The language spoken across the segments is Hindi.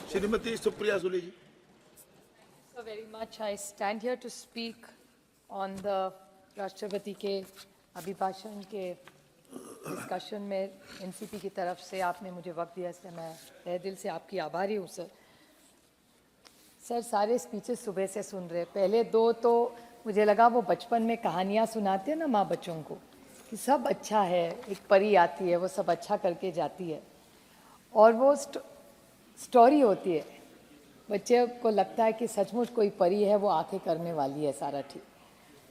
Shrimati Supriya Sule ji. So very much. I stand here to speak on the राष्ट्रपति के अभिभाषण के डिस्कशन में एनसीपी की तरफ से आपने मुझे वक्त दिया, इसलिए मैं तहे दिल से आपकी आभारी हूँ सर। सर सारे स्पीचेस सुबह से सुन रहे, पहले दो तो मुझे लगा वो बचपन में कहानियाँ सुनाते हैं ना माँ बच्चों को कि सब अच्छा है, एक परी आती है वो सब अच्छा करके जाती है और वो स्टोरी होती है, बच्चे को लगता है कि सचमुच कोई परी है वो आके करने वाली है सारा ठीक।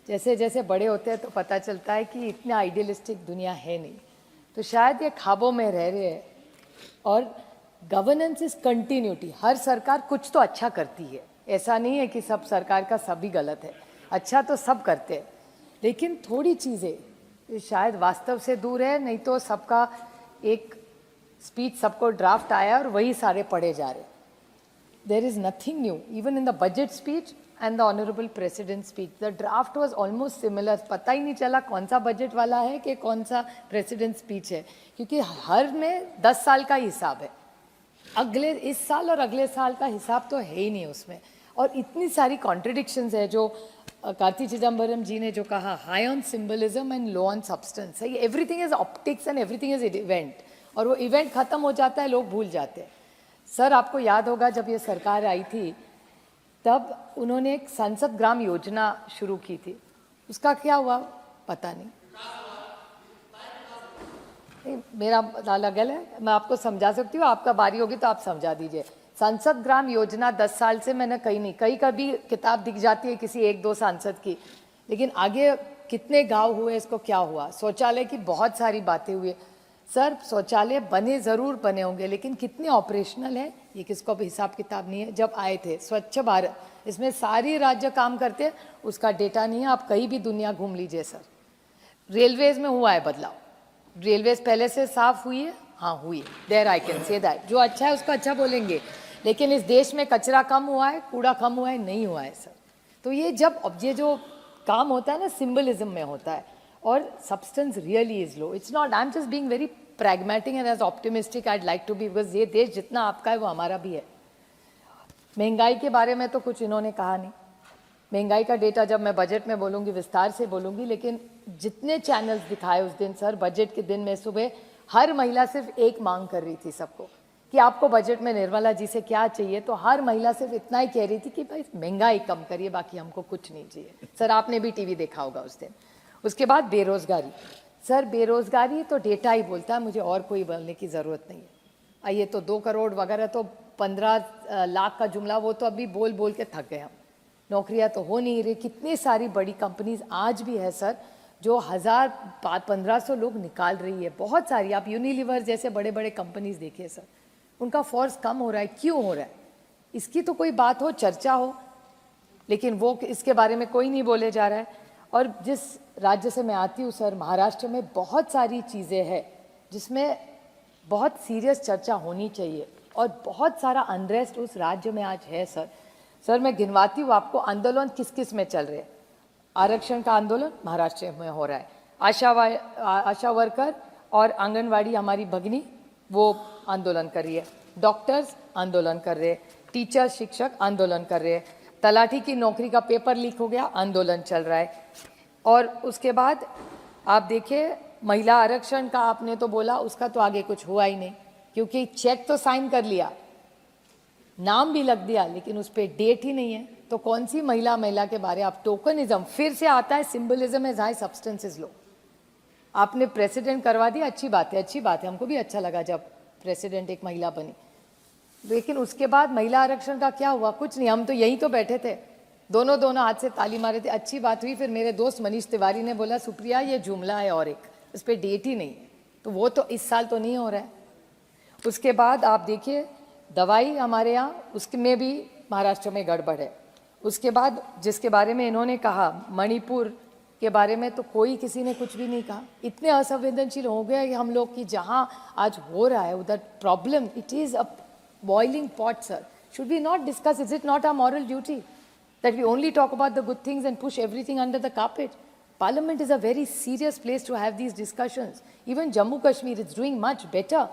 जैसे जैसे बड़े होते हैं तो पता चलता है कि इतना आइडियलिस्टिक दुनिया है नहीं, तो शायद ये ख्वाबों में रह रहे हैं। और गवर्नेंस इज कंटिन्यूटी, हर सरकार कुछ तो अच्छा करती है, ऐसा नहीं है कि सब सरकार का सभी गलत है, अच्छा तो सब करते हैं, लेकिन थोड़ी चीज़ें शायद वास्तव से दूर है। नहीं तो सबका एक स्पीच सबको ड्राफ्ट आया और वही सारे पढ़े जा रहे। There is nothing new, even in the budget speech and the honorable president speech. The draft was almost similar. पता ही नहीं चला कौन सा बजट वाला है कि कौन सा प्रेसिडेंट स्पीच है, क्योंकि हर में 10 साल का हिसाब है, अगले इस साल और अगले साल का हिसाब तो है ही नहीं उसमें। और इतनी सारी कॉन्ट्रडिक्शंस है जो कार्ति चिदम्बरम जी ने जो कहा, high on symbolism and low on substance. Everything is optics and everything is event, और वो इवेंट खत्म हो जाता है, लोग भूल जाते हैं। सर आपको याद होगा जब ये सरकार आई थी तब उन्होंने एक संसद ग्राम योजना शुरू की थी, उसका क्या हुआ पता नहीं, मेरा अलग है, मैं आपको समझा सकती हूँ, आपका बारी होगी तो आप समझा दीजिए। संसद ग्राम योजना 10 साल से मैंने कहीं नहीं, कहीं कभी किताब दिख जाती है किसी एक दो सांसद की, लेकिन आगे कितने गांव हुए, इसको क्या हुआ। शौचालय की बहुत सारी बातें हुई सर, शौचालय बने ज़रूर बने होंगे, लेकिन कितने ऑपरेशनल है ये किसको भी हिसाब किताब नहीं है। जब आए थे स्वच्छ भारत, इसमें सारी राज्य काम करते हैं, उसका डेटा नहीं है, आप कहीं भी दुनिया घूम लीजिए सर। रेलवेज में हुआ है बदलाव, रेलवेज पहले से साफ हुई है, हाँ हुई है, there I can say that. जो अच्छा है उसको अच्छा बोलेंगे, लेकिन इस देश में कचरा कम हुआ है, कूड़ा कम हुआ है, नहीं हुआ है सर। तो ये जब अब ये जो काम होता है ना सिंबलिज्म में होता है, और substance really is low. It's not, I am just being very pragmatic and as optimistic I'd like to be, because ये देश जितना आपका है वो हमारा भी है। महंगाई के बारे में तो कुछ इन्होंने कहा नहीं, महंगाई का डेटा जब मैं बजट में बोलूँगी विस्तार से बोलूँगी, लेकिन जितने चैनल्स दिखाए उस दिन सर, बजट के दिन में सुबह हर महिला सिर्फ एक मांग कर रही थी सबको कि आपको बजट में निर्मला जी से क्या चाहिए, तो हर महिला सिर्फ इतना ही कह रही थी कि भाई महंगाई कम करिए, बाकी हमको कुछ नहीं चाहिए। सर आपने भी टीवी देखा होगा उस दिन। उसके बाद बेरोजगारी, सर बेरोजगारी तो डेटा ही बोलता है, मुझे और कोई बोलने की ज़रूरत नहीं है। आइए तो 2 करोड़ वगैरह तो 15 लाख का जुमला, वो तो अभी बोल बोल के थक गए हम। नौकरियां तो हो नहीं रही, कितनी सारी बड़ी कंपनीज आज भी है सर जो 1000-1500 लोग निकाल रही है, बहुत सारी। आप यूनिलीवर जैसे बड़े बड़े कंपनीज देखिए सर, उनका फोर्स कम हो रहा है। क्यों हो रहा है इसकी तो कोई बात हो, चर्चा हो, लेकिन वो इसके बारे में कोई नहीं बोले जा रहा है। और जिस राज्य से मैं आती हूँ सर, महाराष्ट्र में बहुत सारी चीज़ें हैं जिसमें बहुत सीरियस चर्चा होनी चाहिए, और बहुत सारा अनरेस्ट उस राज्य में आज है सर। सर मैं गिनवाती हूँ आपको, आंदोलन किस किस में चल रहे हैं। आरक्षण का आंदोलन महाराष्ट्र में हो रहा है, आशा वर्कर और आंगनवाड़ी हमारी भगिनी वो आंदोलन कर रही है, डॉक्टर्स आंदोलन कर रहे हैं, टीचर शिक्षक आंदोलन कर रहे हैं, तलाठी की नौकरी का पेपर लीक हो गया, आंदोलन चल रहा है। और उसके बाद आप देखिए महिला आरक्षण का आपने तो बोला, उसका तो आगे कुछ हुआ ही नहीं, क्योंकि चेक तो साइन कर लिया, नाम भी लग दिया, लेकिन उस पर डेट ही नहीं है। तो कौन सी महिला के बारे, आप टोकनिज्म फिर से आता है, symbolism is high, substance is low. आपने प्रेसिडेंट करवा दिया, अच्छी बात है, अच्छी बात है, हमको भी अच्छा लगा जब प्रेसिडेंट एक महिला बनी, लेकिन उसके बाद महिला आरक्षण का क्या हुआ, कुछ नहीं। हम तो यहीं तो बैठे थे, दोनों हाथ से ताली मारे थे, अच्छी बात हुई। फिर मेरे दोस्त मनीष तिवारी ने बोला सुप्रिया ये जुमला है और एक उस पर डेट ही नहीं है, तो वो तो इस साल तो नहीं हो रहा है। उसके बाद आप देखिए दवाई हमारे यहाँ, उसमें भी महाराष्ट्र में गड़बड़ है। उसके बाद जिसके बारे में इन्होंने कहा मणिपुर के बारे में, तो कोई किसी ने कुछ भी नहीं कहा। इतने असंवेदनशील हो गए कि हम लोग कि जहाँ आज हो रहा है उधर problem, it is a boiling pot sir. Should we not discuss, is it not our moral duty that we only talk about the good things and push everything under the carpet? Parliament is a very serious place to have these discussions. Even Jammu Kashmir is doing much better,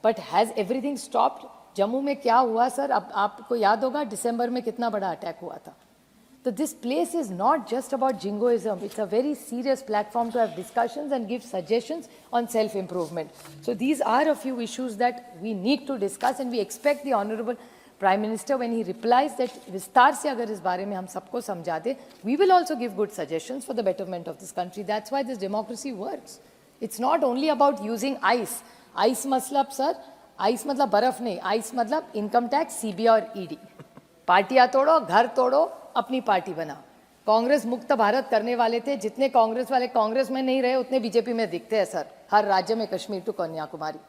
but has everything stopped? Jammu में क्या हुआ सर, अब आपको याद होगा दिसंबर में कितना बड़ा अटैक हुआ था. So this place is not just about jingoism. It's a very serious platform to have discussions and give suggestions on self-improvement. So these are a few issues that we need to discuss, and we expect the Honorable Prime Minister, when he replies, that विस्तार से अगर इस बारे में हम सबको समझा दे, we will also give good suggestions for the betterment of this country. That's why this democracy works. It's not only about using ice. Ice मतलब सर, ice मतलब बर्फ नहीं, ice मतलब इनकम टैक्स, सीबीआई और ईडी. पार्टियां तोड़ो, घर तोड़ो, अपनी पार्टी बनाओ. कांग्रेस मुक्त भारत करने वाले थे, जितने कांग्रेस वाले कांग्रेस में नहीं रहे उतने बीजेपी में दिखते हैं सर, हर राज्य में, कश्मीर टू कन्याकुमारी.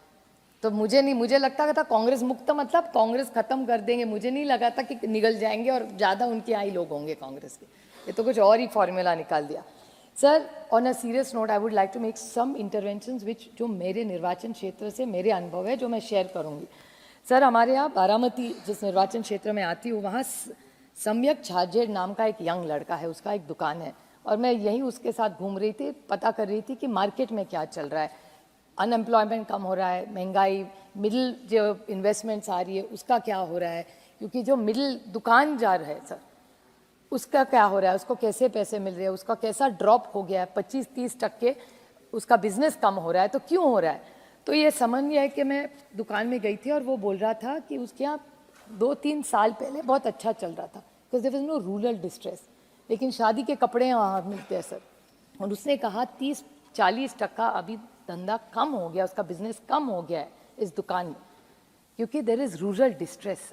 तो मुझे लगता था कांग्रेस मुक्त मतलब कांग्रेस खत्म कर देंगे. मुझे नहीं लगा था कि निगल जाएंगे और ज़्यादा उनके यहाँ ही लोग होंगे कांग्रेस के. ये तो कुछ और ही फॉर्मूला निकाल दिया. Sir, on a serious note, I would like to make some interventions which जो मेरे निर्वाचन क्षेत्र से मेरे अनुभव है, जो मैं शेयर करूँगी. सर, हमारे यहाँ बारामती, जिस निर्वाचन क्षेत्र में आती हूँ, वहाँ सम्यक छाजेड़ नाम का एक यंग लड़का है, उसका एक दुकान है, और मैं यहीं उसके साथ घूम रही थी, पता कर रही थी कि मार्केट में क्या चल रहा है. अनएम्प्लॉयमेंट कम हो रहा है, महंगाई, मिडिल जो इन्वेस्टमेंट्स आ रही है उसका क्या हो रहा है, क्योंकि जो मिडिल दुकानदार है सर, उसका क्या हो रहा है, उसको कैसे पैसे मिल रहे हैं, उसका कैसा ड्रॉप हो गया है, 25-30% उसका बिजनेस कम हो रहा है. तो क्यों हो रहा है? तो ये समझ में है कि मैं दुकान में गई थी और वो बोल रहा था कि उसके यहाँ 2-3 साल पहले बहुत अच्छा चल रहा था, because there was no rural distress, लेकिन शादी के कपड़े वहाँ मिलते हैं सर. और उसने कहा 30-40% अभी धंधा कम हो गया, उसका बिजनेस कम हो गया है इस दुकान में, क्योंकि there is rural distress.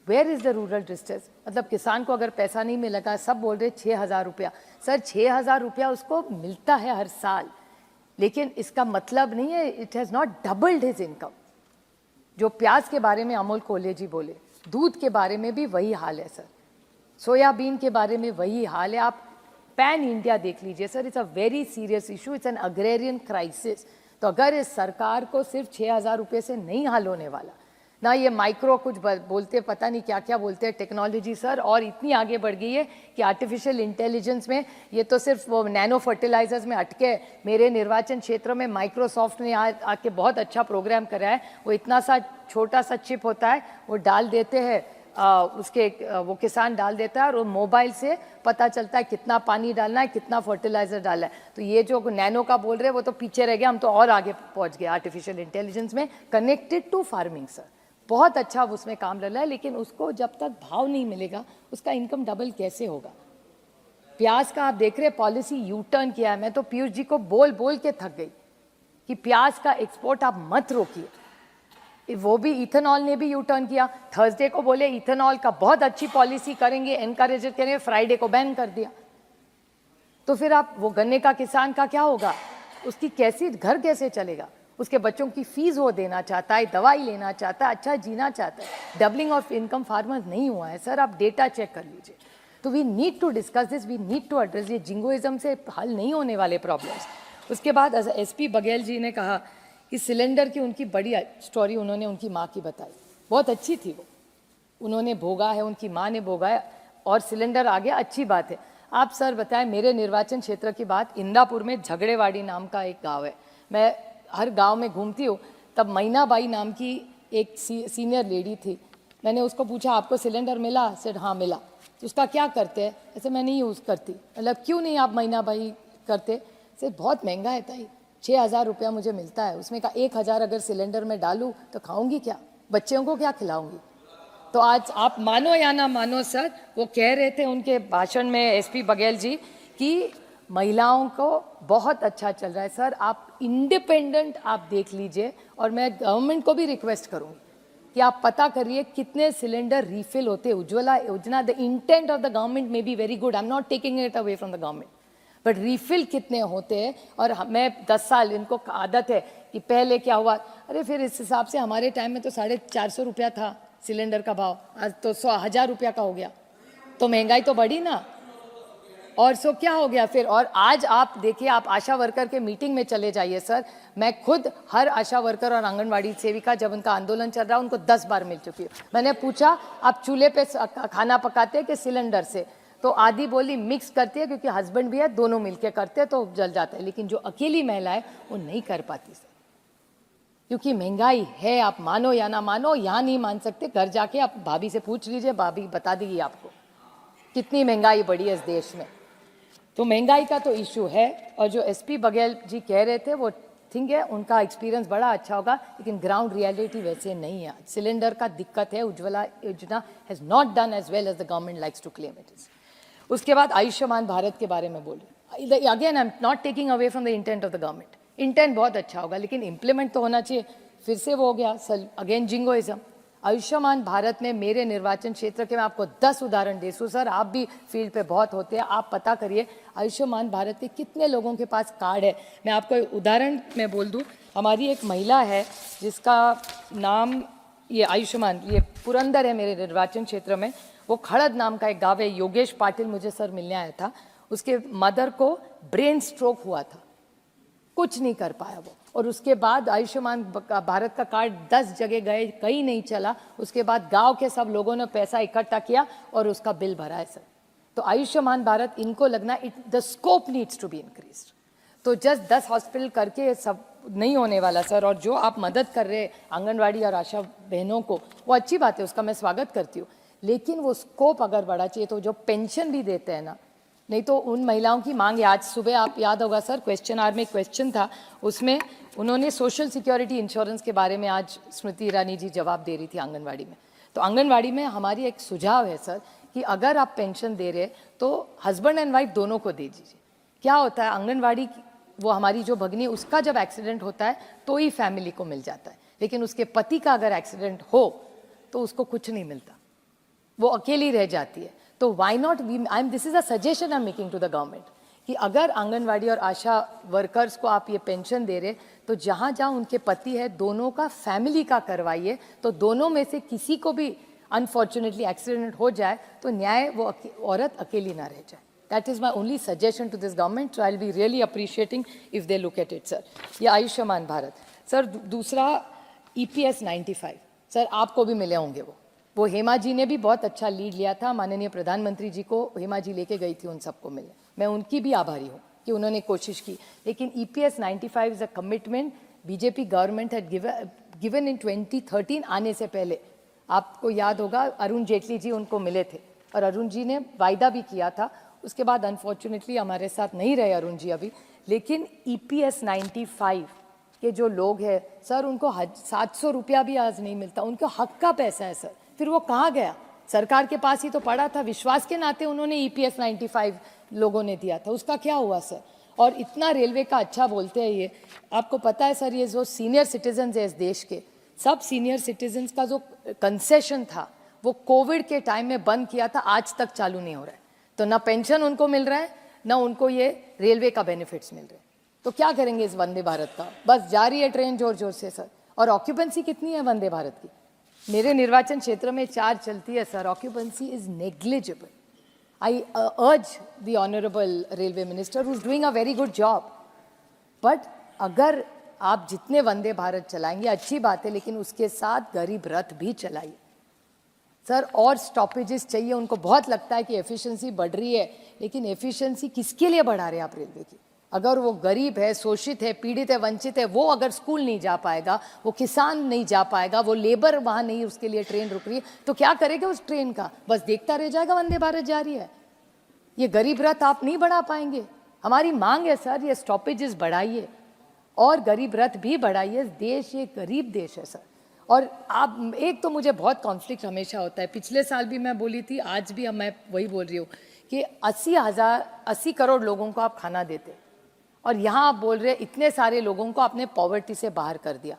Where is the rural distress? मतलब किसान को अगर पैसा नहीं मिलेगा, सब बोल रहे 6,000 रुपया. सर, 6,000 रुपया उसको मिलता है हर साल, लेकिन इसका मतलब नहीं है it has not doubled his income. जो प्याज के बारे में अमोल कोल्हे जी बोले, दूध के बारे में भी वही हाल है सर, सोयाबीन के बारे में वही हाल है. आप पैन इंडिया देख लीजिए sir, it's a very serious issue, it's an agrarian crisis. तो अगर इस सरकार को सिर्फ 6,000 रुपये से नहीं हल होने वाला, ना ये माइक्रो कुछ बोलते, पता नहीं क्या क्या बोलते हैं टेक्नोलॉजी सर, और इतनी आगे बढ़ गई है कि आर्टिफिशियल इंटेलिजेंस में ये तो सिर्फ वो नैनो फर्टिलाइजर्स में अटके. मेरे निर्वाचन क्षेत्र में माइक्रोसॉफ्ट ने आके बहुत अच्छा प्रोग्राम करा है. वो इतना सा छोटा सा चिप होता है, वो डाल देते हैं उसके, वो किसान डाल देता है और वो मोबाइल से पता चलता है कितना पानी डालना है, कितना फर्टिलाइजर डालना है. तो ये जो नैनो का बोल रहे हैं वो तो पीछे रह गया, हम तो और आगे पहुंच गए आर्टिफिशियल इंटेलिजेंस में, कनेक्टेड टू फार्मिंग सर. बहुत अच्छा उसमें काम लग रहा है, लेकिन उसको जब तक भाव नहीं मिलेगा उसका इनकम डबल कैसे होगा? प्याज का आप देख रहे पॉलिसी यू टर्न किया है. मैं तो पीयूष जी को बोल बोल के थक गई कि प्याज का एक्सपोर्ट आप मत रोकिए. वो भी इथेनॉल ने भी यू टर्न किया. थर्सडे को बोले इथेनॉल का बहुत अच्छी पॉलिसी करेंगे, एनकरेज करेंगे, फ्राइडे को बैन कर दिया. तो फिर आप वो गन्ने का किसान का क्या होगा? उसकी कैसी घर कैसे चलेगा? उसके बच्चों की फीस वो देना चाहता है, दवाई लेना चाहता है, अच्छा जीना चाहता है. डबलिंग ऑफ इनकम फार्मर्स नहीं हुआ है सर, आप डेटा चेक कर लीजिए. तो we need to discuss this, we need to address. ये जिंगोइज्म से हल नहीं होने वाले प्रॉब्लम्स. उसके बाद एसपी बघेल जी ने कहा कि सिलेंडर की उनकी बड़ी स्टोरी उन्होंने उनकी माँ की बताई, बहुत अच्छी थी वो. उन्होंने भोगा है, उनकी माँ ने भोगा है और सिलेंडर आ गया, अच्छी बात है. आप सर बताएं, मेरे निर्वाचन क्षेत्र की बात, इंदापुर में झगड़ेवाड़ी नाम का एक गाँव है. मैं हर गांव में घूमती हूँ. तब मैनाबाई नाम की एक सीनियर लेडी थी. मैंने उसको पूछा आपको सिलेंडर मिला? सेड हाँ मिला. तो उसका क्या करते हैं? ऐसे मैं नहीं यूज़ करती. मतलब क्यों नहीं आप मैनाबाई करते? से बहुत महंगा है ताई, 6,000 रुपया मुझे मिलता है, उसमें का 1,000 अगर सिलेंडर में डालूँ तो खाऊंगी क्या? बच्चों को क्या खिलाऊंगी? तो आज आप मानो या ना मानो सर, वो कह रहे थे उनके भाषण में एसपी बघेल जी कि महिलाओं को बहुत अच्छा चल रहा है. सर, आप इंडिपेंडेंट आप देख लीजिए, और मैं गवर्नमेंट को भी रिक्वेस्ट करूँगी कि आप पता करिए कितने सिलेंडर रीफिल होते हैं. उज्ज्वला योजना, the intent of the government may be very good, I am not taking it away from the government, but refill कितने होते हैं? और मैं 10 साल, इनको आदत है कि पहले क्या हुआ, अरे फिर इस हिसाब से हमारे टाइम में तो 450 रुपया था सिलेंडर का भाव, आज तो 100,000 रुपया का हो गया. तो महंगाई तो बढ़ी ना. और सो क्या हो गया फिर? और आज आप देखिए, आप आशा वर्कर के मीटिंग में चले जाइए सर, मैं खुद हर आशा वर्कर और आंगनवाड़ी सेविका, जब उनका आंदोलन चल रहा है, उनको 10 बार मिल चुकी हूँ. मैंने पूछा आप चूल्हे पे खाना पकाते हैं कि सिलेंडर से? तो आधी बोली मिक्स करती है, क्योंकि हस्बैंड भी है, दोनों मिलके करते हैं तो जल जाता है. लेकिन जो अकेली महिला है वो नहीं कर पाती सर. क्योंकि महंगाई है, आप मानो या ना मानो, यहाँ नहीं मान सकते, घर जाके आप भाभी से पूछ लीजिए, भाभी बता देगी आपको कितनी महंगाई बढ़ी है इस देश में। तो महंगाई का तो इशू है। और जो एसपी बघेल जी कह रहे थे वो थिंक है, उनका एक्सपीरियंस बड़ा अच्छा होगा, लेकिन ग्राउंड रियलिटी वैसे नहीं है। सिलेंडर का दिक्कत है, Ujjwala Yojana has not done as well as the government likes to claim it is. उसके बाद आयुष्मान भारत के बारे में बोले, again I am not taking away from the intent of the government, intent बहुत अच्छा होगा लेकिन इम्प्लीमेंट तो होना चाहिए। फिर से वो हो गया अगेन जिंगोइज्म। आयुष्मान भारत में मेरे निर्वाचन क्षेत्र के मैं आपको 10 उदाहरण दे दूं सर, आप भी फील्ड पे बहुत होते हैं, आप पता करिए आयुष्मान भारत के कितने लोगों के पास कार्ड है। मैं आपको एक उदाहरण में बोल दूं, हमारी एक महिला है जिसका नाम ये आयुष्मान, ये पुरंदर है मेरे निर्वाचन क्षेत्र में, वो खड़द नाम का एक गाँव है, योगेश पाटिल मुझे सर मिलने आया था, उसके मदर को ब्रेन स्ट्रोक हुआ था, कुछ नहीं कर पाया वो, और उसके बाद आयुष्मान भारत का कार्ड 10 जगह गए, कहीं नहीं चला। उसके बाद गांव के सब लोगों ने पैसा इकट्ठा किया और उसका बिल भरा है सर। तो आयुष्मान भारत इनको लगना the scope needs to be increased. तो जस्ट 10 हॉस्पिटल करके सब नहीं होने वाला सर। और जो आप मदद कर रहे आंगनवाड़ी और आशा बहनों को, वो अच्छी बात है, उसका मैं स्वागत करती हूँ, लेकिन वो स्कोप अगर बढ़ा चाहिए। तो जो पेंशन भी देते हैं ना, नहीं तो उन महिलाओं की मांग है। आज सुबह आप याद होगा सर, क्वेश्चन आवर में क्वेश्चन था, उसमें उन्होंने सोशल सिक्योरिटी इंश्योरेंस के बारे में आज स्मृति ईरानी जी जवाब दे रही थी आंगनवाड़ी में। तो आंगनवाड़ी में हमारी एक सुझाव है सर कि अगर आप पेंशन दे रहे तो हस्बैंड एंड वाइफ दोनों को दे दीजिए। क्या होता है, आंगनवाड़ी वो हमारी जो भगनी, उसका जब एक्सीडेंट होता है तो ही फैमिली को मिल जाता है, लेकिन उसके पति का अगर एक्सीडेंट हो तो उसको कुछ नहीं मिलता, वो अकेली रह जाती है। तो why not we, this is a suggestion I am making to the government कि अगर आंगनवाड़ी और आशा वर्कर्स को आप ये पेंशन दे रहे तो जहाँ जहाँ उनके पति है दोनों का फैमिली का करवाइए, तो दोनों में से किसी को भी अनफॉर्चुनेटली एक्सीडेंट हो जाए तो न्याय वो औरत अकेली ना रह जाए। That is my only suggestion to this government, so I will be really appreciating if they look at it sir. ये आयुष्मान भारत सर। दूसरा EPS 95 सर, आपको भी मिले होंगे वो हेमा जी ने भी बहुत अच्छा लीड लिया था, माननीय प्रधानमंत्री जी को हेमा जी लेके गई थी उन सबको मिलने, मैं उनकी भी आभारी हूँ कि उन्होंने कोशिश की। लेकिन EPS 95 is a commitment BJP government had given in 2013 आने से पहले। आपको याद होगा अरुण जेटली जी उनको मिले थे और अरुण जी ने वायदा भी किया था, उसके बाद अनफॉर्चुनेटली हमारे साथ नहीं रहे अरुण जी अभी। लेकिन EPS 95 के जो लोग हैं सर, उनको 700 रुपया भी आज नहीं मिलता, उनको हक का पैसा है सर। फिर वो कहाँ गया? सरकार के पास ही तो पड़ा था, विश्वास के नाते उन्होंने EPS 95 लोगों ने दिया था, उसका क्या हुआ सर? और इतना रेलवे का अच्छा बोलते हैं ये, आपको पता है सर, ये जो सीनियर सिटीजन है इस देश के, सब सीनियर सिटीजन का जो कंसेशन था वो कोविड के टाइम में बंद किया था, आज तक चालू नहीं हो रहा है। तो ना पेंशन उनको मिल रहा है, ना उनको ये रेलवे का बेनिफिट्स मिल रहे हैं। तो क्या करेंगे इस वंदे भारत का? बस जारी है ट्रेन जोर जोर से सर। और ऑक्यूपेंसी कितनी है वंदे भारत की? मेरे निर्वाचन क्षेत्र में 4 चलती है सर, ऑक्यूपेंसी इज नेग्लिजिबल। आई अर्ज the honourable railway minister who is doing a very good job, but अगर आप जितने वंदे भारत चलाएंगे अच्छी बात है, लेकिन उसके साथ गरीब रथ भी चलाइए सर। और स्टॉपेजेस चाहिए, उनको बहुत लगता है कि एफिशिएंसी बढ़ रही है, लेकिन एफिशिएंसी किसके लिए बढ़ा रहे हैं आप रेलवे की? अगर वो गरीब है, शोषित है, पीड़ित है, वंचित है, वो अगर स्कूल नहीं जा पाएगा, वो किसान नहीं जा पाएगा, वो लेबर वहाँ नहीं, उसके लिए ट्रेन रुक रही है, तो क्या करेगा उस ट्रेन का? बस देखता रह जाएगा वंदे भारत जा रही है। ये गरीब रथ आप नहीं बढ़ा पाएंगे। हमारी मांग है सर, ये स्टॉपेजेस बढ़ाइए और गरीब रथ भी बढ़ाइए। देश ये गरीब देश है सर। और आप, एक तो मुझे बहुत कॉन्फ्लिक्ट हमेशा होता है, पिछले साल भी मैं बोली थी, आज भी मैं वही बोल रही हूँ कि 80 करोड़ लोगों को आप खाना देते, और यहाँ आप बोल रहे इतने सारे लोगों को आपने पॉवर्टी से बाहर कर दिया।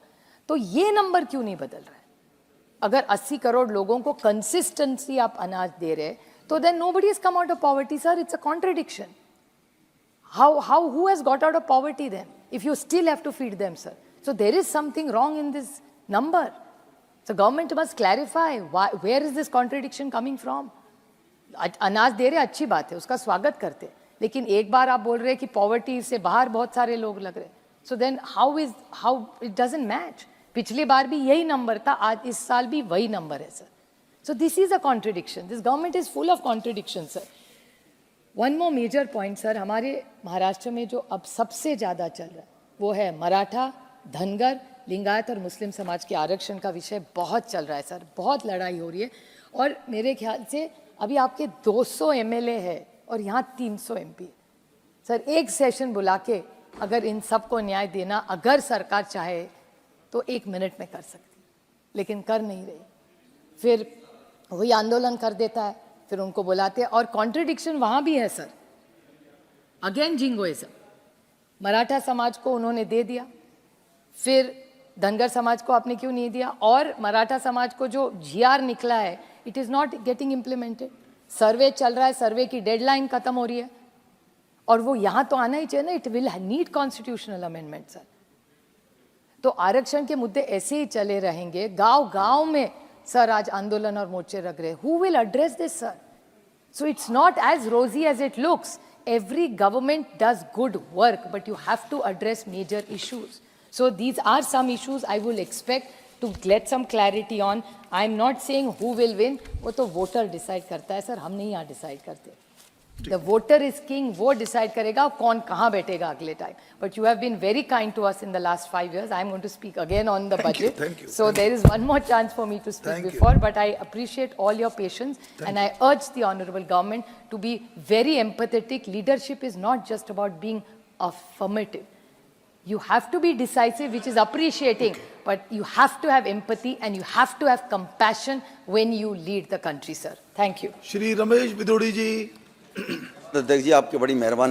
तो ये नंबर क्यों नहीं बदल रहा है? अगर 80 करोड़ लोगों को कंसिस्टेंसी आप अनाज दे रहे तो then nobody has come out of poverty sir, it's a contradiction. How who has got out of poverty then if you still have to feed them sir? So there is something wrong in this number. So government must clarify where is this contradiction coming from? अनाज दे रहे अच्छी बात है, उसका स्वागत करते, लेकिन एक बार आप बोल रहे कि पॉवर्टी से बाहर बहुत सारे लोग लग रहे, so then how it doesn't match. पिछली बार भी यही नंबर था, आज इस साल भी वही नंबर है sir. So this is a contradiction, this government is full of contradiction sir. One more major point sir, हमारे महाराष्ट्र में जो अब सबसे ज़्यादा चल रहा है वो है मराठा, धनगर लिंगायत और मुस्लिम समाज के आरक्षण का विषय बहुत चल रहा है सर, बहुत लड़ाई हो रही है। और मेरे ख्याल से अभी आपके 200 एमएलए है और यहाँ 300 एमपी। सर एक सेशन बुला के अगर इन सबको न्याय देना अगर सरकार चाहे तो 1 मिनट में कर सकती, लेकिन कर नहीं रही। फिर वही आंदोलन कर देता है, फिर उनको बुलाते हैं। और कॉन्ट्रडिक्शन वहाँ भी है सर, अगेन जिंगोइज्म। मराठा समाज को उन्होंने दे दिया, फिर धनगर समाज को आपने क्यों नहीं दिया? और मराठा समाज को जो जीआर निकला है it is not getting implemented. Survey चल रहा है, सर्वे की डेडलाइन खत्म हो रही है और वो यहाँ तो आना ही चाहिए ना। It will need constitutional amendment sir. तो आरक्षण के मुद्दे ऐसे ही चले रहेंगे, गांव गांव में सर आज आंदोलन और मोर्चे लग रहे। Who will address this sir? So it's not as rosy as it looks. Every government does good work, but you have to address major issues. So these are some issues I will expect to get some clarity on. I'm not saying who will win. वो तो वोटर डिसाइड करता है सर, हम नहीं यहाँ डिसाइड करते। The voter is king, वो डिसाइड करेगा कौन कहाँ बैठेगा अगले time. But you have been very kind to us in the last 5 years. I'm going to speak again on the budget. Thank you. So there is one more chance for me to speak before, but I appreciate all your patience and I urge the honorable government to be very empathetic. Leadership is not just about being affirmative. You have to be decisive, which is appreciating, but you have to have empathy and you have to have compassion when you lead the country, sir. Thank you. Shri Ramesh Bidhuri ji. अध्यक्ष जी आपकी बड़ी मेहरबानी।